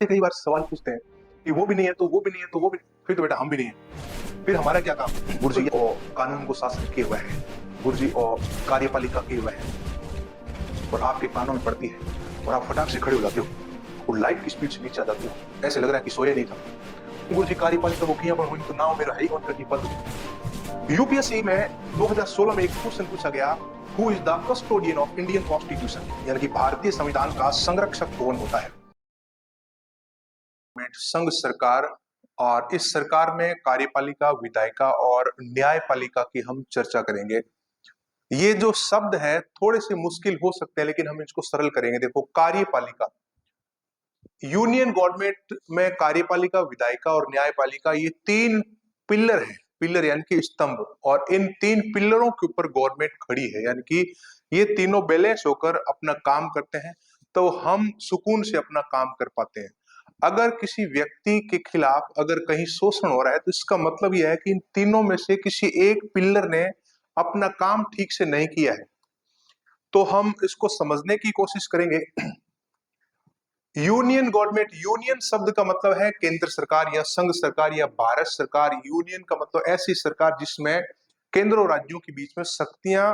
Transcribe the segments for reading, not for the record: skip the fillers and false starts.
कई बार सवाल पूछते हैं कि वो भी नहीं है तो वो भी नहीं है तो वो भी, फिर तो बेटा हम भी नहीं है, फिर हमारा क्या काम? गुरुजी और कानून को शासन किए हुए है, गुरुजी और कार्यपालिका किए हुए है, और आपके कानों में पड़ती है और आप फटाक से खड़े हो जाते हो और लाइट की स्पीड से नीचे आ जाते हो, ऐसे लग रहा है कि सोया नहीं था। गुरुजी कार्यपालिका को किया पर तो नाम मेरा है ही कौन करनी पद। यूपीएससी में 2016 में एक क्वेश्चन पूछा गया, who is the custodian of Indian constitution, यानी कि भारतीय संविधान का संरक्षक कौन होता है? संघ सरकार, और इस सरकार में कार्यपालिका, विधायिका और न्यायपालिका की हम चर्चा करेंगे। ये जो शब्द है थोड़े से मुश्किल हो सकते हैं, लेकिन हम इसको सरल करेंगे। देखो, कार्यपालिका, यूनियन गवर्नमेंट में कार्यपालिका, विधायिका और न्यायपालिका, ये तीन पिलर हैं। पिलर यानी कि स्तंभ, और इन तीन पिलरों के ऊपर गवर्नमेंट खड़ी है, यानी कि ये तीनों बैलेंस होकर अपना काम करते हैं, तो हम सुकून से अपना काम कर पाते हैं। अगर किसी व्यक्ति के खिलाफ अगर कहीं शोषण हो रहा है, तो इसका मतलब यह है कि इन तीनों में से किसी एक पिलर ने अपना काम ठीक से नहीं किया है। तो हम इसको समझने की कोशिश करेंगे। यूनियन गवर्नमेंट, यूनियन शब्द का मतलब है केंद्र सरकार या संघ सरकार या भारत सरकार। यूनियन का मतलब ऐसी सरकार जिसमें केंद्र और राज्यों के बीच में शक्तियां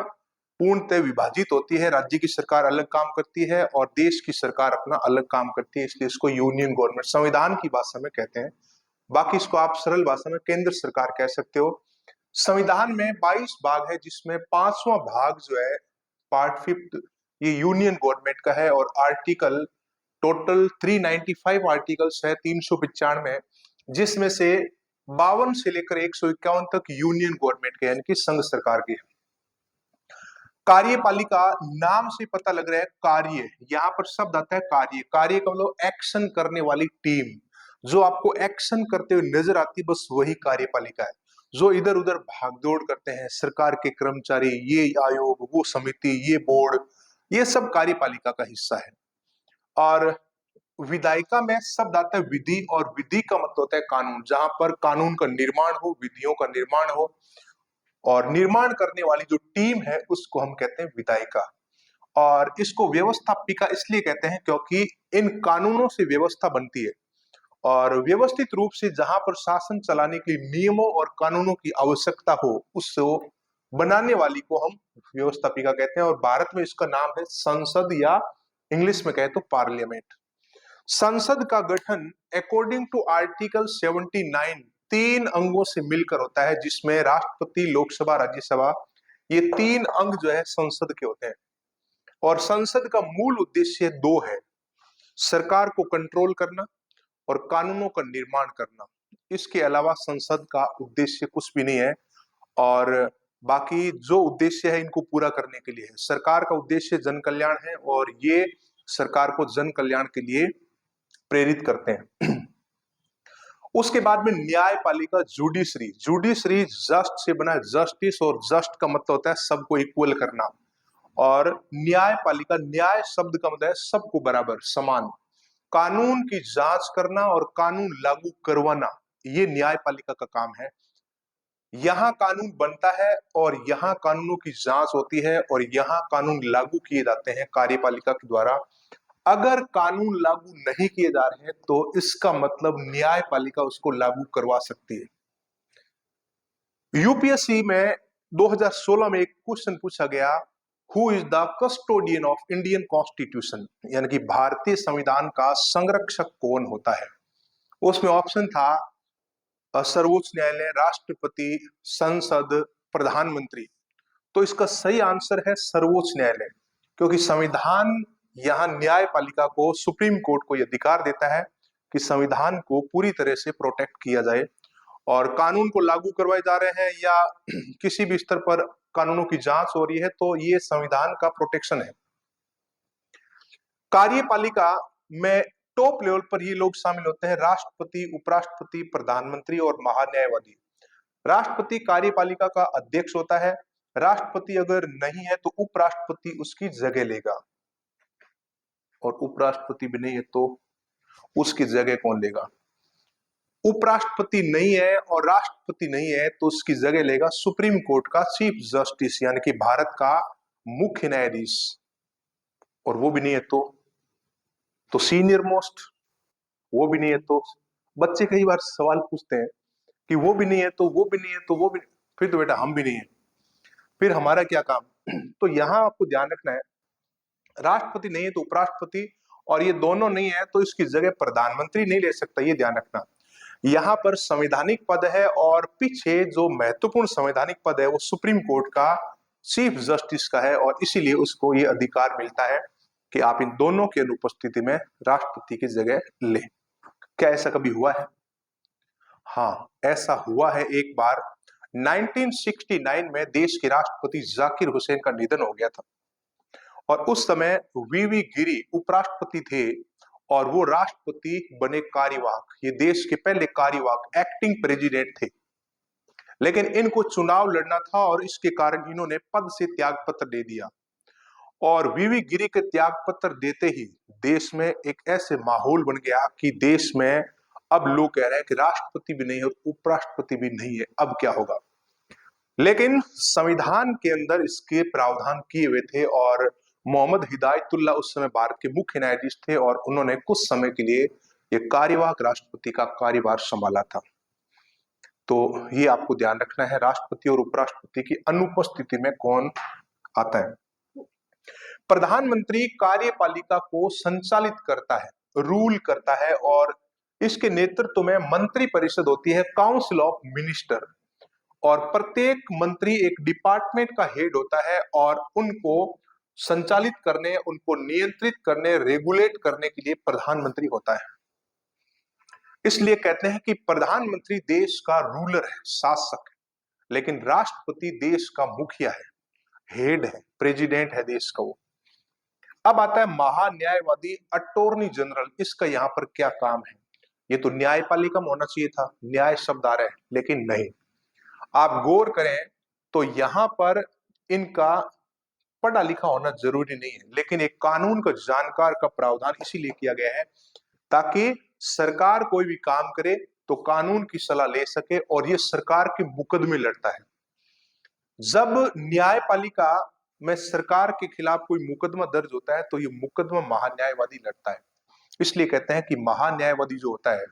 पूर्णतः विभाजित होती है। राज्य की सरकार अलग काम करती है और देश की सरकार अपना अलग काम करती है, इसलिए इसको यूनियन गवर्नमेंट संविधान की भाषा में कहते हैं। बाकी इसको आप सरल भाषा में केंद्र सरकार कह सकते हो। संविधान में 22 भाग है, जिसमें पांचवा भाग जो है, पार्ट फिफ्थ, ये यूनियन गवर्नमेंट का है। और आर्टिकल टोटल 395 आर्टिकल्स है, 395, जिसमें से 52 से लेकर 151 तक यूनियन गवर्नमेंट के यानी कि संघ सरकार के। कार्यपालिका, नाम से पता लग रहा है कार्य, यहाँ पर शब्द आता है कार्य। कार्य का मतलब एक्शन करने वाली टीम, जो आपको एक्शन करते हुए नजर आती, बस वही कार्यपालिका है। जो इधर उधर भागदौड़ करते हैं सरकार के कर्मचारी, ये आयोग, वो समिति, ये बोर्ड, ये सब कार्यपालिका का हिस्सा है। और विधायिका में शब्द आता है विधि, और विधि का मतलब होता है कानून। जहां पर कानून का निर्माण हो, विधियों का निर्माण हो, और निर्माण करने वाली जो टीम है उसको हम कहते हैं विधायिका। और इसको व्यवस्थापिका इसलिए कहते हैं क्योंकि इन कानूनों से व्यवस्था बनती है, और व्यवस्थित रूप से जहां पर शासन चलाने के लिए नियमों और कानूनों की आवश्यकता हो, उसको बनाने वाली को हम व्यवस्थापिका कहते हैं। और भारत में इसका नाम है संसद, या इंग्लिश में कहे तो पार्लियामेंट। संसद का गठन अकॉर्डिंग टू आर्टिकल 79 तीन अंगों से मिलकर होता है, जिसमें राष्ट्रपति, लोकसभा, राज्यसभा, ये तीन अंग जो है संसद के होते हैं। और संसद का मूल उद्देश्य दो है, सरकार को कंट्रोल करना और कानूनों का निर्माण करना। इसके अलावा संसद का उद्देश्य कुछ भी नहीं है। और बाकी जो उद्देश्य है इनको पूरा करने के लिए है। सरकार का उद्देश्य जन कल्याण है, और ये सरकार को जन कल्याण के लिए प्रेरित करते हैं। उसके बाद में न्यायपालिका, जुडिशरी। जुडिशरी जस्ट से बना है, जस्टिस, और जस्ट का मतलब होता है सबको इक्वल करना। और न्यायपालिका, न्याय शब्द का मतलब है सबको बराबर, समान। कानून की जांच करना और कानून लागू करवाना, ये न्यायपालिका का काम है। यहां कानून बनता है और यहां कानूनों की जांच होती है और यहां कानून लागू किए जाते हैं कार्यपालिका के द्वारा। अगर कानून लागू नहीं किए जा रहे हैं तो इसका मतलब न्यायपालिका उसको लागू करवा सकती है। यूपीएससी में 2016 में एक क्वेश्चन पूछा गया, who is the custodian of Indian constitution, यानी कि भारतीय संविधान का संरक्षक कौन होता है? उसमें ऑप्शन था सर्वोच्च न्यायालय, राष्ट्रपति, संसद, प्रधानमंत्री। तो इसका सही आंसर है सर्वोच्च न्यायालय, क्योंकि संविधान यहाँ न्यायपालिका को, सुप्रीम कोर्ट को यह अधिकार देता है कि संविधान को पूरी तरह से प्रोटेक्ट किया जाए, और कानून को लागू करवाए जा रहे हैं या किसी भी स्तर पर कानूनों की जांच हो रही है, तो ये संविधान का प्रोटेक्शन है। कार्यपालिका में टॉप लेवल पर ये लोग शामिल होते हैं, राष्ट्रपति, उपराष्ट्रपति, प्रधानमंत्री और महान्यायवादी। राष्ट्रपति कार्यपालिका का अध्यक्ष होता है। राष्ट्रपति अगर नहीं है तो उपराष्ट्रपति उसकी जगह लेगा, और उपराष्ट्रपति भी नहीं है तो उसकी जगह कौन लेगा? उपराष्ट्रपति नहीं है और राष्ट्रपति नहीं है तो उसकी जगह लेगा सुप्रीम कोर्ट का चीफ जस्टिस, यानी कि भारत का मुख्य न्यायाधीश। और वो भी नहीं है तो सीनियर मोस्ट वो भी नहीं है तो बच्चे कई बार सवाल पूछते हैं कि वो भी नहीं है तो वो भी नहीं है तो वो भी नहीं। फिर तो बेटा हम भी नहीं है, फिर हमारा क्या काम? तो यहाँ आपको ध्यान रखना है, राष्ट्रपति नहीं है तो उपराष्ट्रपति, और ये दोनों नहीं है तो इसकी जगह प्रधानमंत्री नहीं ले सकता, ये ध्यान रखना। यहाँ पर संवैधानिक पद है और पीछे जो महत्वपूर्ण संवैधानिक पद है वो सुप्रीम कोर्ट का चीफ जस्टिस का है, और इसीलिए उसको ये अधिकार मिलता है कि आप इन दोनों की अनुपस्थिति में राष्ट्रपति की जगह ले। क्या ऐसा कभी हुआ है? हाँ, ऐसा हुआ है एक बार। 1969 में देश के राष्ट्रपति जाकिर हुसैन का निधन हो गया था, और उस समय वीवी गिरी उपराष्ट्रपति थे और वो राष्ट्रपति बने कार्यवाहक, ये देश के पहले कार्यवाहक एक्टिंग प्रेसिडेंट थे। लेकिन इनको चुनाव लड़ना था और इसके कारण इन्होंने पद से त्याग पत्र दे दिया, और वीवी गिरी के त्याग पत्र देते ही देश में एक ऐसे माहौल बन गया कि देश में अब लोग कह रहे हैं कि राष्ट्रपति भी नहीं है और उपराष्ट्रपति भी नहीं है, अब क्या होगा? लेकिन संविधान के अंदर इसके प्रावधान किए हुए थे, और मोहम्मद हिदायतुल्लाह उस समय भारत के मुख्य न्यायाधीश थे, और उन्होंने कुछ समय के लिए ये कार्यवाहक राष्ट्रपति का कार्यभार संभाला था। तो ये आपको ध्यान रखना है, राष्ट्रपति और उपराष्ट्रपति की अनुपस्थिति में कौन आता है। प्रधानमंत्री कार्यपालिका को संचालित करता है, रूल करता है, और इसके नेतृत्व में मंत्री परिषद होती है, काउंसिल ऑफ मिनिस्टर, और प्रत्येक मंत्री एक डिपार्टमेंट का हेड होता है, और उनको संचालित करने, उनको नियंत्रित करने, रेगुलेट करने के लिए प्रधानमंत्री होता है। इसलिए कहते हैं कि प्रधानमंत्री देश का रूलर है, शासक है, लेकिन राष्ट्रपति देश का मुखिया है, हेड है, प्रेसिडेंट है देश का वो। अब आता है महान्यायवादी, अटॉर्नी जनरल, इसका यहाँ पर क्या काम है? ये तो न्यायपालिका में होना चाहिए था, न्याय शब्द आ रहा है, लेकिन नहीं। आप गौर करें तो यहां पर इनका पढ़ा लिखा होना जरूरी नहीं है, लेकिन एक कानून का जानकार का प्रावधान इसीलिए किया गया है ताकि सरकार कोई भी काम करे तो कानून की सलाह ले सके, और ये सरकार के मुकदमे लड़ता है। जब न्यायपालिका में सरकार के खिलाफ कोई मुकदमा दर्ज होता है तो ये मुकदमा महान्यायवादी लड़ता है। इसलिए कहते हैं कि महान्यायवादी जो होता है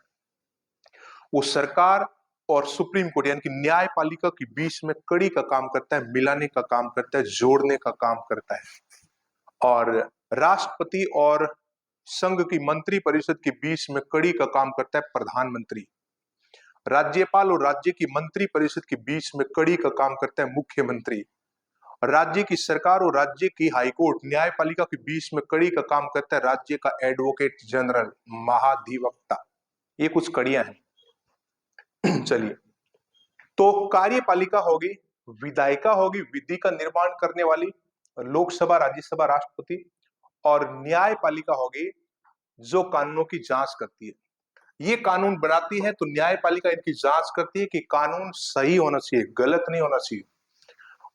वो सरकार और सुप्रीम कोर्ट यानी कि न्यायपालिका के बीच में कड़ी का काम करता है, मिलाने का काम करता है, जोड़ने का काम करता है। और राष्ट्रपति और संघ की मंत्री परिषद के बीच में कड़ी का काम करता है प्रधानमंत्री। राज्यपाल और राज्य की मंत्री परिषद के बीच में कड़ी का काम करता है मुख्यमंत्री। राज्य की सरकार और राज्य की हाईकोर्ट न्यायपालिका के बीच में कड़ी का काम करता है राज्य का एडवोकेट जनरल, महाधिवक्ता। ये कुछ कड़ियां हैं। चलिए, तो कार्यपालिका होगी, विधायिका होगी, विधि का निर्माण करने वाली, लोकसभा, राज्यसभा, राष्ट्रपति, और न्यायपालिका होगी जो कानूनों की जांच करती है। ये कानून बनाती है तो न्यायपालिका इनकी जांच करती है कि कानून सही होना चाहिए, गलत नहीं होना चाहिए,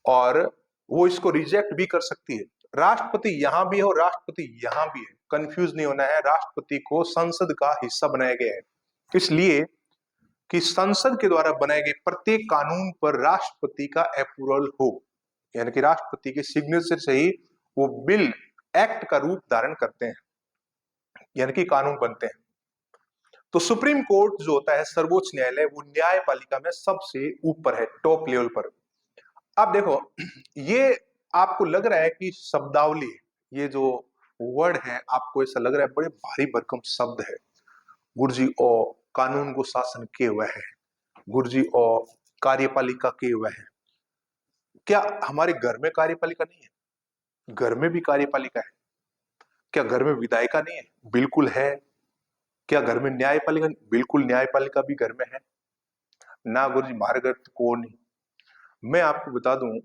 और वो इसको रिजेक्ट भी कर सकती है। राष्ट्रपति यहां भी है और राष्ट्रपति यहां भी है, कंफ्यूज नहीं होना है। राष्ट्रपति को संसद का हिस्सा बनाया गया है, इसलिए कि संसद के द्वारा बनाए गए प्रत्येक कानून पर राष्ट्रपति का अप्रूवल हो, यानी कि राष्ट्रपति के सिग्नेचर से ही वो बिल, एक्ट का रूप धारण करते हैं, यानी कि कानून बनते हैं। तो सुप्रीम कोर्ट जो होता है, सर्वोच्च न्यायालय, वो न्यायपालिका में सबसे ऊपर है, टॉप लेवल पर। अब देखो, ये आपको लग रहा है कि शब्दावली, ये जो वर्ड है आपको ऐसा लग रहा है बड़े भारी भरकम शब्द है। गुरुजी और कानून को शासन किए हुए है, गुरुजी और कार्यपालिका किए हुए है। क्या हमारे घर में कार्यपालिका नहीं है? घर में भी कार्यपालिका है। क्या घर में विधायिका नहीं है? बिल्कुल है। क्या घर में न्यायपालिका? बिल्कुल, न्यायपालिका भी घर में है ना। गुरुजी हमारे घर तो कौन नहीं। मैं आपको बता दूं,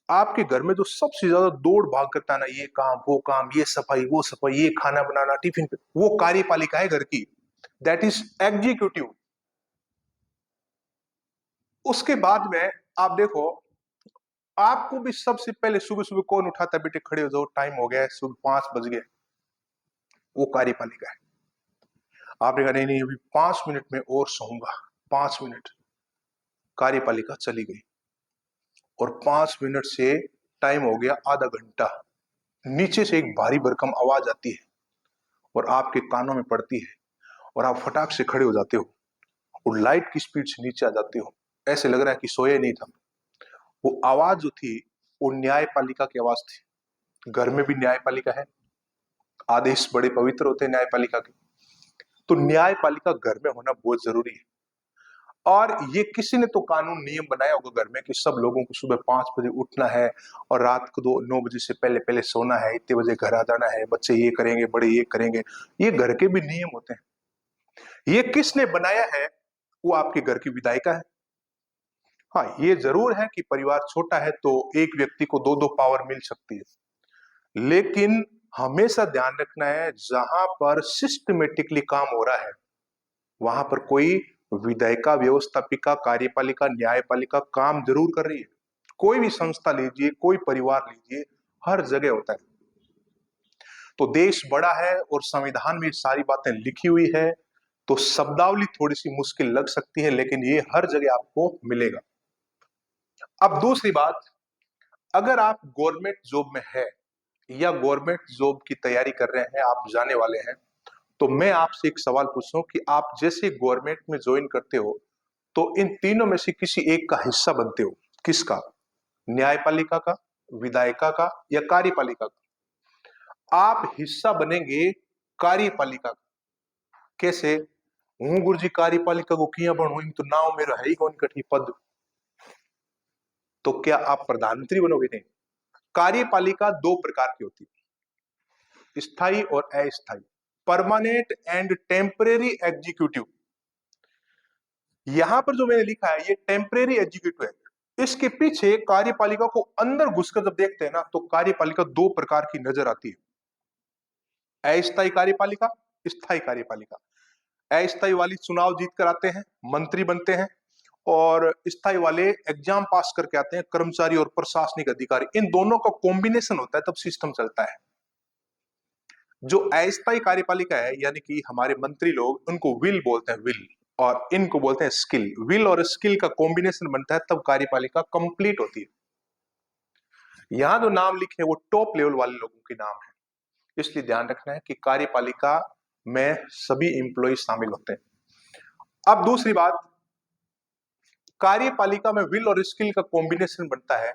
आपके घर में जो सबसे ज्यादा दौड़ भाग करता है ना, ये काम वो काम, ये सफाई वो सफाई, ये खाना बनाना, टिफिन, वो कार्यपालिका है घर की, दैट इज एग्जीक्यूटिव। उसके बाद में आप देखो, आपको भी सबसे पहले सुबह सुबह कौन उठाता है? बेटे खड़े हो जाओ, टाइम हो गया है, सुबह 5 बज गए, वो कार्यपालिका है। आपने कहा नहीं नहीं अभी 5 मिनट में और सोऊंगा, 5 मिनट, कार्यपालिका चली गई, और 5 मिनट से टाइम हो गया आधा घंटा। नीचे से एक भारी भरकम आवाज आती है और आपके कानों में पड़ती है, और आप फटाक से खड़े हो जाते हो और लाइट की स्पीड से नीचे आ जाते हो, ऐसे लग रहा है कि सोया नहीं था। वो आवाज जो थी वो न्यायपालिका की आवाज थी। घर में भी न्यायपालिका है, आदेश बड़े पवित्र होते हैं न्यायपालिका के, तो न्यायपालिका घर में होना बहुत जरूरी है। और ये किसी ने तो कानून नियम बनाया होगा घर में कि सब लोगों को सुबह 5 बजे उठना है और रात को 9 बजे से पहले पहले सोना है, इतने बजे घर आ जाना है, बच्चे ये करेंगे, बड़े ये करेंगे। ये घर के भी नियम होते हैं। ये किसने बनाया है? वो आपके घर की विधायिका है। हाँ, ये जरूर है कि परिवार छोटा है तो एक व्यक्ति को दो दो पावर मिल सकती है, लेकिन हमेशा ध्यान रखना है जहां पर सिस्टमेटिकली काम हो रहा है वहां पर कोई विधायिका, व्यवस्थापिका, कार्यपालिका, न्यायपालिका काम जरूर कर रही है। कोई भी संस्था लीजिए, कोई परिवार लीजिए, हर जगह होता है। तो देश बड़ा है और संविधान में सारी बातें लिखी हुई है, तो शब्दावली थोड़ी सी मुश्किल लग सकती है, लेकिन ये हर जगह आपको मिलेगा। अब दूसरी बात, अगर आप गवर्नमेंट जॉब में है या गवर्नमेंट जॉब की तैयारी कर रहे हैं, आप जाने वाले हैं, तो मैं आपसे एक सवाल पूछूं कि आप जैसे गवर्नमेंट में ज्वाइन करते हो तो इन तीनों में से किसी एक का हिस्सा बनते हो। किसका? न्यायपालिका का, विधायिका का या कार्यपालिका का? आप हिस्सा बनेंगे कार्यपालिका का। कैसे? हूं गुरु जी कार्यपालिका को किया बनू, तो नाव मेरा है ही कौन कठी पद। तो क्या आप प्रधानमंत्री बनोगे? नहीं। कार्यपालिका दो प्रकार की होती है, स्थायी और अस्थायी, परमानेंट एंड टेम्परेरी एग्जीक्यूटिव। यहां पर जो मैंने लिखा है ये टेम्परेरी एग्जीक्यूटिव है। इसके पीछे कार्यपालिका को अंदर घुसकर जब देखते हैं ना तो कार्यपालिका दो प्रकार की नजर आती है, अस्थायी कार्यपालिका, स्थायी कार्यपालिका। अस्थायी वाली चुनाव जीत कर आते हैं, मंत्री बनते हैं, और स्थायी वाले एग्जाम पास करके आते हैं, कर्मचारी और प्रशासनिक अधिकारी। इन दोनों का कॉम्बिनेशन होता है तब सिस्टम चलता है। जो अस्थायी कार्यपालिका है यानी कि हमारे मंत्री लोग, उनको विल बोलते हैं, विल, और इनको बोलते हैं स्किल। विल और स्किल का कॉम्बिनेशन बनता है तब कार्यपालिका कंप्लीट होती है। यहां जो नाम लिखे वो टॉप लेवल वाले लोगों के नाम है, इसलिए ध्यान रखना है कि कार्यपालिका में सभी इंप्लॉय शामिल होते हैं। अब दूसरी बात, कार्यपालिका में विल और स्किल का कॉम्बिनेशन बनता है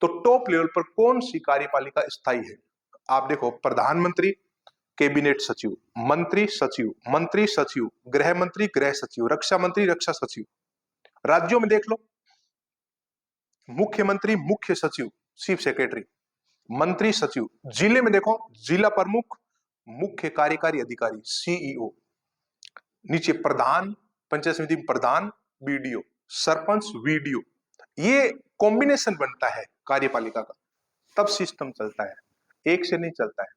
तो टॉप लेवल पर कौन सी कार्यपालिका स्थायी है? आप देखो, प्रधानमंत्री, कैबिनेट सचिव, मंत्री सचिव, मंत्री सचिव, गृह मंत्री, गृह सचिव, रक्षा मंत्री, रक्षा सचिव। राज्यों में देख लो, मुख्यमंत्री, मुख्य सचिव, चीफ सेक्रेटरी, मंत्री सचिव। जिले में देखो, जिला प्रमुख, मुख्य कार्यकारी अधिकारी, सीईओ। नीचे प्रधान, पंचायत समिति में प्रधान, बीडीओ, सरपंच, वीडीओ। ये कॉम्बिनेशन बनता है कार्यपालिका का, तब सिस्टम चलता है, एक से नहीं चलता है।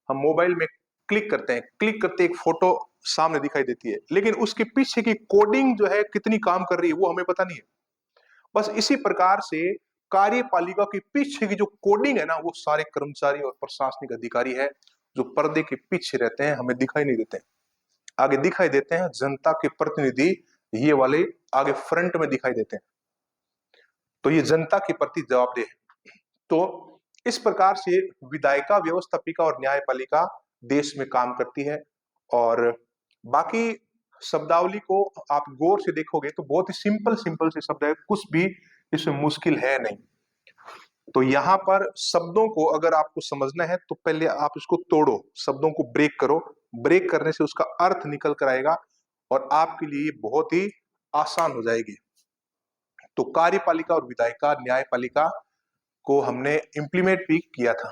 हम मोबाइल में क्लिक करते हैं, क्लिक करते एक फोटो सामने दिखाई देती है, लेकिन उसके पीछे की कोडिंग जो है कितनी काम कर रही है वो हमें पता नहीं है। बस इसी प्रकार से कार्यपालिका के पीछे की जो कोडिंग है ना, वो सारे कर्मचारी और प्रशासनिक अधिकारी है जो पर्दे के पीछे रहते हैं, हमें दिखाई नहीं देते। आगे दिखाई देते हैं जनता के प्रतिनिधि, ये वाले आगे फ्रंट में दिखाई देते हैं, तो ये जनता के प्रति जवाबदेह है। तो इस प्रकार से विधायिका, व्यवस्थापिका और न्यायपालिका देश में काम करती है। और बाकी शब्दावली को आप गौर से देखोगे तो बहुत ही सिंपल सिंपल से शब्द है, कुछ भी इसमें मुश्किल है नहीं। तो यहाँ पर शब्दों को अगर आपको समझना है तो पहले आप इसको तोड़ो, शब्दों को ब्रेक करो। ब्रेक करने से उसका अर्थ निकल कर आएगा और आपके लिए बहुत ही आसान हो जाएगी। तो कार्यपालिका और विधायिका, न्यायपालिका को हमने इंप्लीमेंट भी किया था।